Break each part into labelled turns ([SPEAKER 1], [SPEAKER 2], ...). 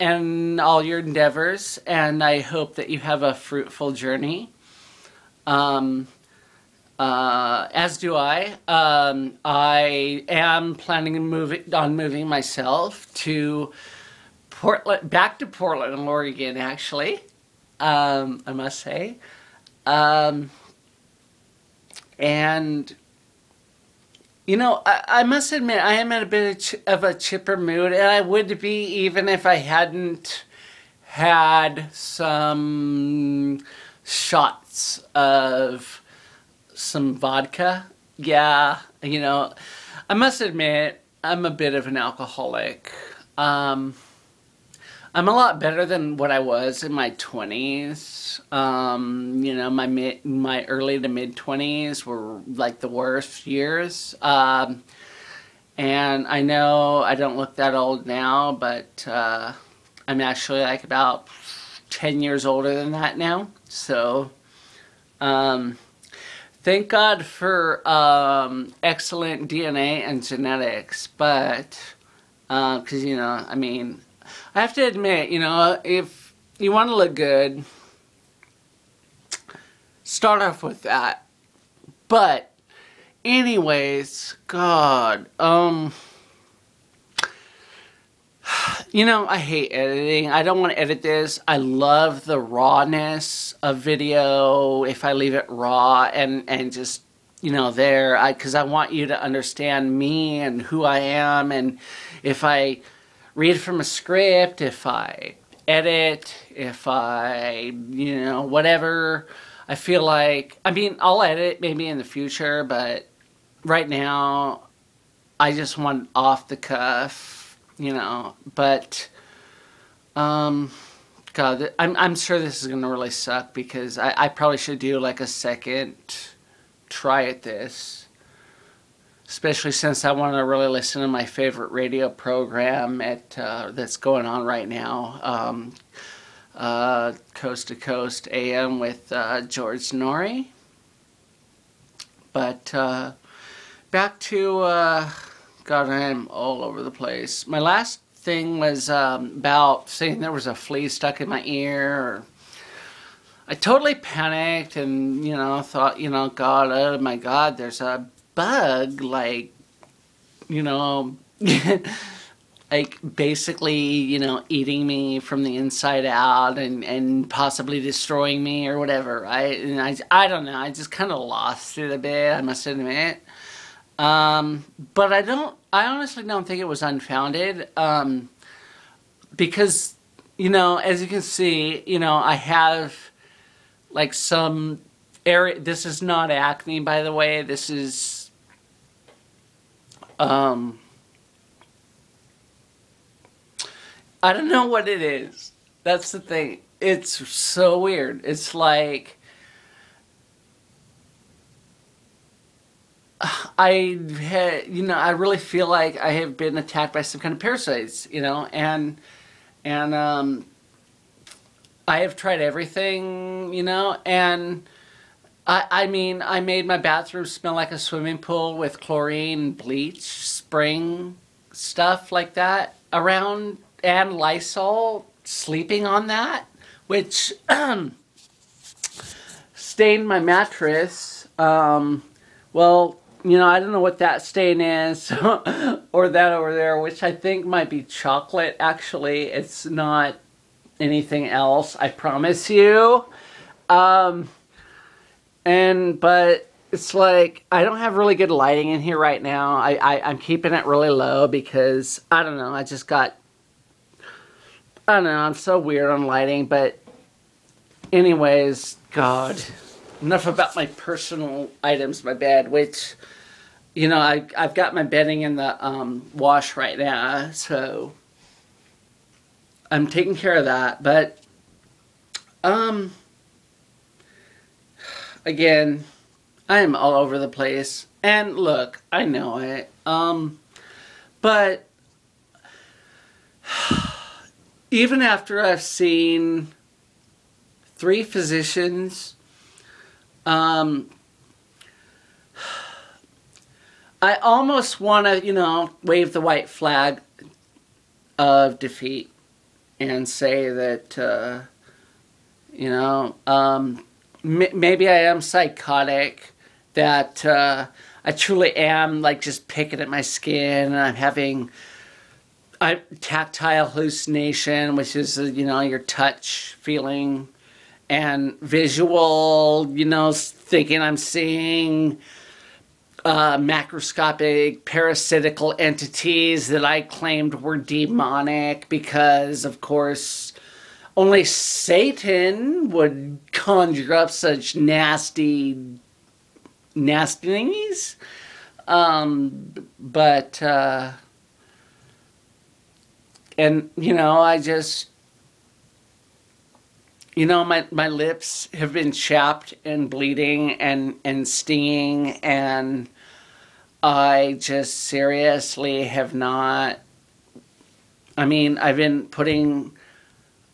[SPEAKER 1] and all your endeavors, and I hope that you have a fruitful journey. Um, as do I. I am planning on moving myself to Portland, back to Portland, Oregon, actually. I must say. Um, and you know, I must admit, I am in a bit of a chipper mood, and I would be even if I hadn't had some shots of some vodka. Yeah, you know, I must admit, I'm a bit of an alcoholic. Um, I'm a lot better than what I was in my 20s. You know, my early to mid 20s were like the worst years. And I know I don't look that old now, but I'm actually like about 10 years older than that now. So, um, thank God for excellent DNA and genetics, but because you know, I mean, I have to admit, you know, if you want to look good, start off with that. But anyways, God, you know, I hate editing. I don't want to edit this. I love the rawness of video if I leave it raw and just, you know, there. Because I want you to understand me and who I am. And if I read from a script, if I edit, if I, you know, whatever, I feel like, I mean, I'll edit maybe in the future, but right now, I just want off the cuff, you know, but, God, I'm sure this is going to really suck because I probably should do like a second try at this. Especially since I want to really listen to my favorite radio program that's going on right now, Coast to Coast AM with George Norrie. But back to God, I am all over the place. My last thing was about saying there was a flea stuck in my ear. I totally panicked and, you know, thought, you know, God, oh my God, there's a bug, like, you know, like basically, you know, eating me from the inside out and possibly destroying me or whatever, right? And I don't know, I just kind of lost it a bit, I must admit. But I honestly don't think it was unfounded, because, you know, as you can see, you know, I have like some area, this is not acne, by the way, this is, I don't know what it is. That's the thing. It's so weird. It's like I had, you know, I really feel like I have been attacked by some kind of parasites, you know, and I have tried everything, you know, and I mean, I made my bathroom smell like a swimming pool with chlorine, bleach, spring, stuff like that around, and Lysol, sleeping on that, which stained my mattress. Well, you know, I don't know what that stain is, or that over there, which I think might be chocolate, actually. It's not anything else, I promise you. But it's like, I don't have really good lighting in here right now. I'm keeping it really low because, I don't know, I don't know, I'm so weird on lighting, but anyways, God, enough about my personal items, my bed, which, you know, I've got my bedding in the wash right now, so I'm taking care of that, but, again, I am all over the place, and look, I know it, but even after I've seen 3 physicians, I almost want to, you know, wave the white flag of defeat. and say that, maybe I am psychotic, that I truly am like just picking at my skin, and I'm having tactile hallucination, which is, your touch feeling, and visual, thinking I'm seeing macroscopic parasitical entities that I claimed were demonic because, of course, only Satan would conjure up such nasty things. I just, my lips have been chapped and bleeding and stinging, and I just seriously have not, I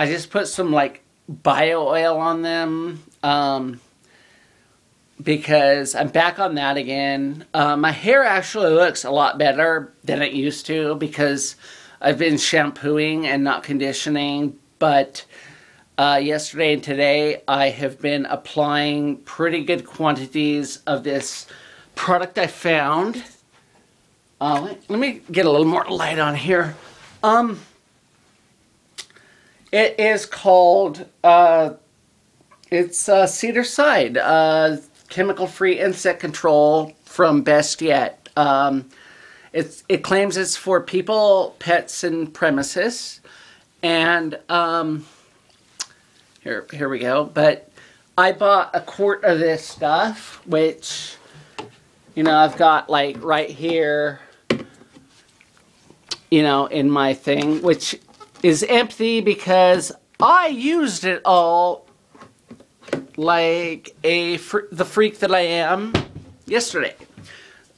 [SPEAKER 1] just put some like bio oil on them, because I'm back on that again. My hair actually looks a lot better than it used to because I've been shampooing and not conditioning, but yesterday and today I have been applying pretty good quantities of this product I found. Let me get a little more light on here. It is called, it's Cedar Side, chemical-free insect control from Best Yet. It claims it's for people, pets, and premises. And here we go. But I bought a quart of this stuff, which, I've got like right here, in my thing, which is empty because I used it all like the freak that I am yesterday.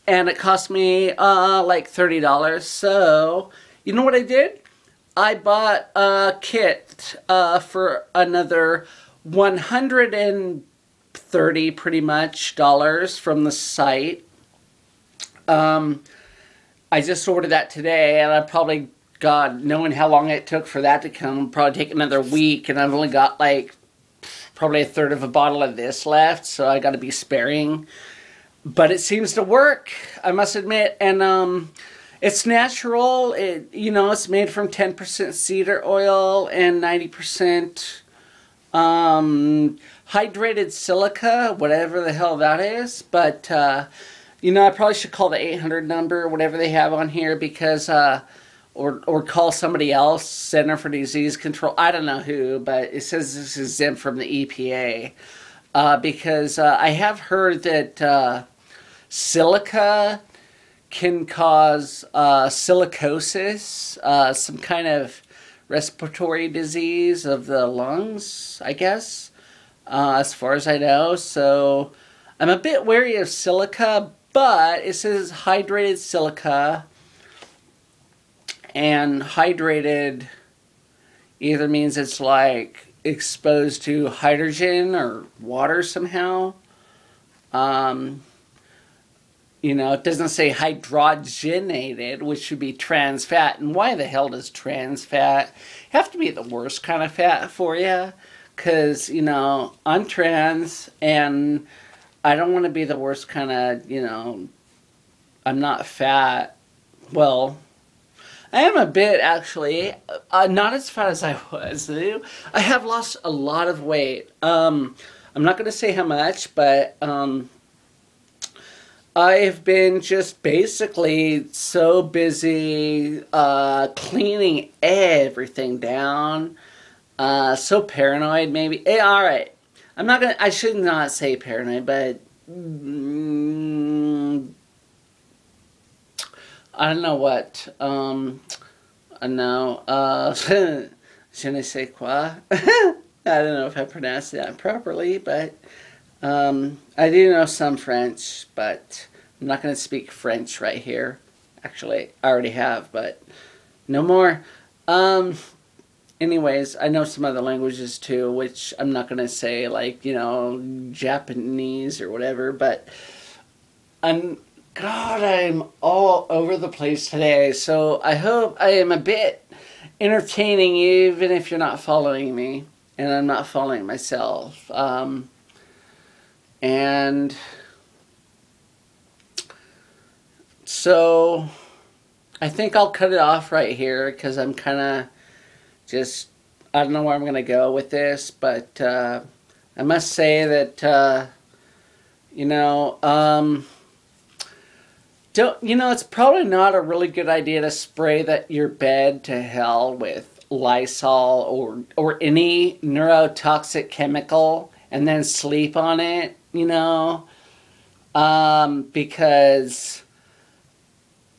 [SPEAKER 1] And it cost me like $30. So, you know what I did? I bought a kit for another $130 pretty much dollars from the site. I just ordered that today, and I probably, God, knowing how long it took for that to come, probably take another week, and I've only got like probably a third of a bottle of this left, so I got to be sparing. But it seems to work, I must admit, and it's natural. It's made from 10% cedar oil and 90% hydrated silica, whatever the hell that is. But I probably should call the 800 number, whatever they have on here, because or call somebody else, Center for Disease Control. I don't know who, but it says this is exempt from the EPA. Because I have heard that silica can cause silicosis, some kind of respiratory disease of the lungs, I guess, as far as I know. So I'm a bit wary of silica, but it says hydrated silica, and hydrated either means it's like exposed to hydrogen or water somehow. It doesn't say hydrogenated, which should be trans fat. And why the hell does trans fat have to be the worst kind of fat for you? Because, I'm trans, and I don't want to be the worst kind of, I'm not fat. Well, I am a bit, actually. Not as fat as I was, though. I have lost a lot of weight. I'm not going to say how much, but I've been just basically so busy cleaning everything down. So paranoid, maybe. Alright. I should not say paranoid, but I don't know what. I know. Je ne sais quoi. I don't know if I pronounced that properly, but I do know some French, but I'm not going to speak French right here. Actually, I already have, but no more. Anyways, I know some other languages too, which I'm not going to say, like, Japanese or whatever, but I'm all over the place today, so I hope I am a bit entertaining even if you're not following me, and I'm not following myself. And so I think I'll cut it off right here because I'm kind of just, I don't know where I'm going to go with this, but I must say that, you know, it's probably not a really good idea to spray your bed to hell with Lysol or any neurotoxic chemical and then sleep on it, because,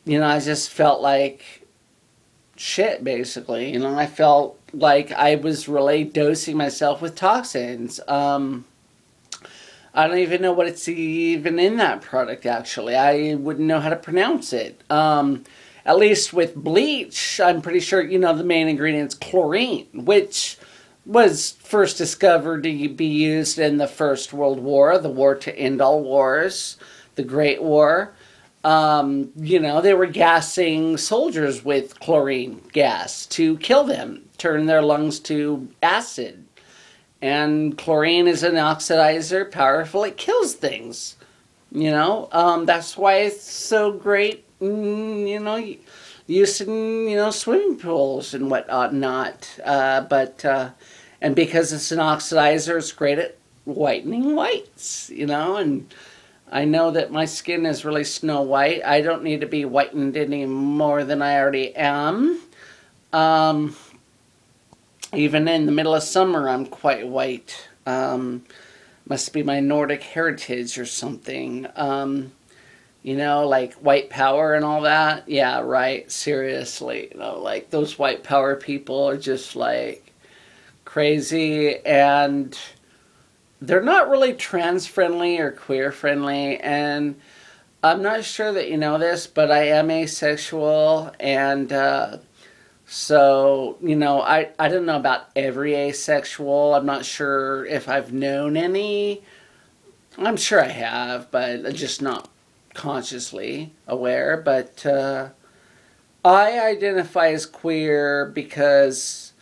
[SPEAKER 1] I just felt like shit, basically. I felt like I was really dosing myself with toxins. I don't even know what it's even in that product, actually. I wouldn't know how to pronounce it. At least with bleach, I'm pretty sure, the main ingredient's chlorine, which was first discovered to be used in the First World War, the war to end all wars, the Great War. They were gassing soldiers with chlorine gas to kill them, turn their lungs to acid. And chlorine is an oxidizer, powerful, it kills things. That's why it's so great, used in, swimming pools and whatnot. And because it's an oxidizer, it's great at whitening whites, and I know that my skin is really snow white. I don't need to be whitened any more than I already am. Even in the middle of summer, I'm quite white. Must be my Nordic heritage or something. Like white power and all that. Yeah, right. Seriously. Like those white power people are just like crazy, and they're not really trans friendly or queer friendly. And I'm not sure that you know this, but I am asexual, and so, I don't know about every asexual. I'm not sure if I've known any. I'm sure I have, but just not consciously aware. But I identify as queer because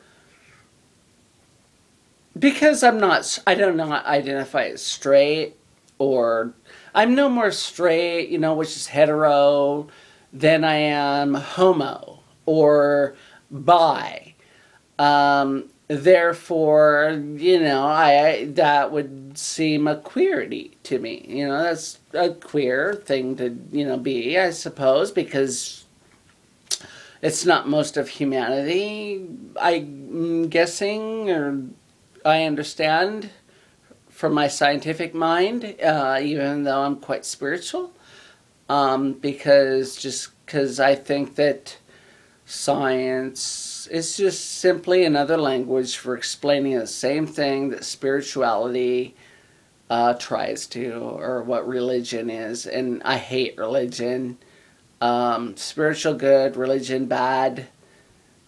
[SPEAKER 1] I do not identify as straight, or I'm no more straight, which is hetero, than I am homo or bi. Therefore, that would seem a queerity to me. That's a queer thing to, be, I suppose, because it's not most of humanity, I'm guessing, or I understand from my scientific mind, even though I'm quite spiritual, because I think that science is just simply another language for explaining the same thing that spirituality tries to, or what religion is. And I hate religion. Spiritual good, religion bad.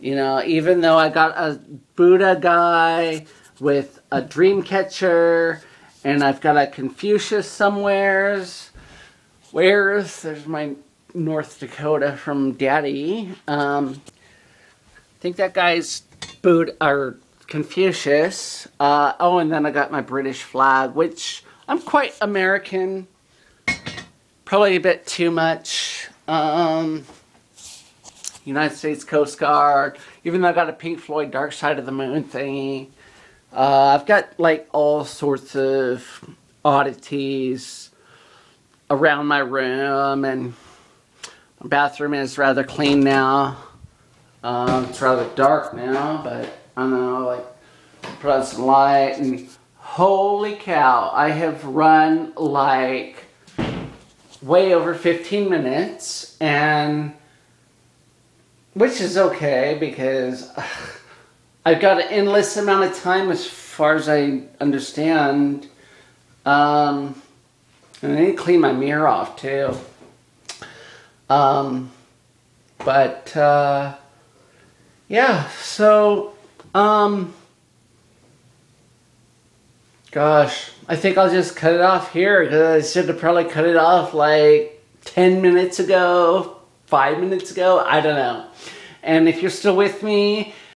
[SPEAKER 1] Even though I got a Buddha guy with a dream catcher, and I've got a Confucius somewheres. There's my North Dakota from Daddy. I think that guy's Buddha or Confucius. And then I got my British flag, which I'm quite American. Probably a bit too much. United States Coast Guard. Even though I got a Pink Floyd Dark Side of the Moon thingy. I've got like all sorts of oddities around my room, and my bathroom is rather clean now. It's rather dark now, but I don't know, like, put on some light, and holy cow, I have run like way over 15 minutes, and which is okay because I've got an endless amount of time as far as I understand. And I need to clean my mirror off too. Yeah, so, gosh, I think I'll just cut it off here, because I should have probably cut it off like 10 minutes ago, 5 minutes ago, I don't know. And if you're still with me,